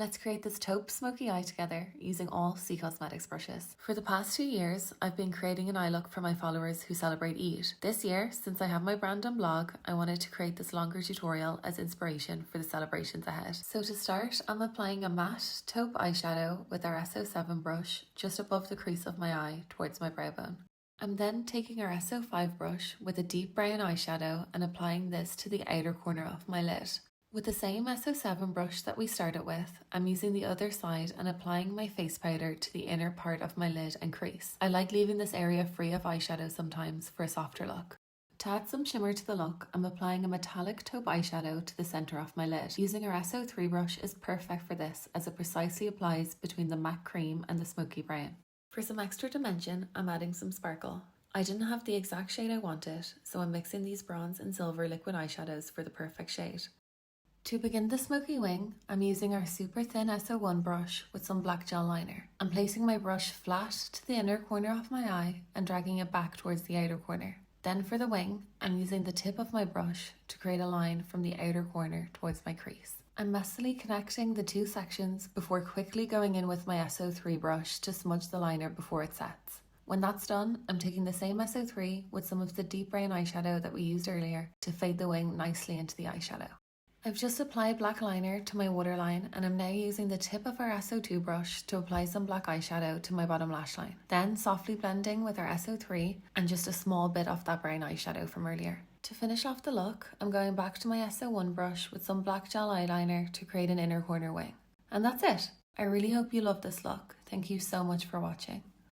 Let's create this taupe smoky eye together using all SAOI Cosmetics brushes. For the past 2 years, I've been creating an eye look for my followers who celebrate Eid. This year, since I have my brand and blog, I wanted to create this longer tutorial as inspiration for the celebrations ahead. So to start, I'm applying a matte taupe eyeshadow with our S07 brush just above the crease of my eye towards my brow bone. I'm then taking our S05 brush with a deep brown eyeshadow and applying this to the outer corner of my lid. With the same S07 brush that we started with, I'm using the other side and applying my face powder to the inner part of my lid and crease. I like leaving this area free of eyeshadow sometimes for a softer look. To add some shimmer to the look, I'm applying a metallic taupe eyeshadow to the centre of my lid. Using our S03 brush is perfect for this as it precisely applies between the matte cream and the smoky brown. For some extra dimension, I'm adding some sparkle. I didn't have the exact shade I wanted, so I'm mixing these bronze and silver liquid eyeshadows for the perfect shade. To begin the smoky wing, I'm using our super thin S01 brush with some black gel liner. I'm placing my brush flat to the inner corner of my eye and dragging it back towards the outer corner. Then for the wing, I'm using the tip of my brush to create a line from the outer corner towards my crease. I'm messily connecting the two sections before quickly going in with my S03 brush to smudge the liner before it sets. When that's done, I'm taking the same S03 with some of the deep brown eyeshadow that we used earlier to fade the wing nicely into the eyeshadow. I've just applied black liner to my waterline and I'm now using the tip of our S02 brush to apply some black eyeshadow to my bottom lash line. Then softly blending with our S03 and just a small bit of that brown eyeshadow from earlier. To finish off the look, I'm going back to my S01 brush with some black gel eyeliner to create an inner corner wing. And that's it. I really hope you love this look. Thank you so much for watching.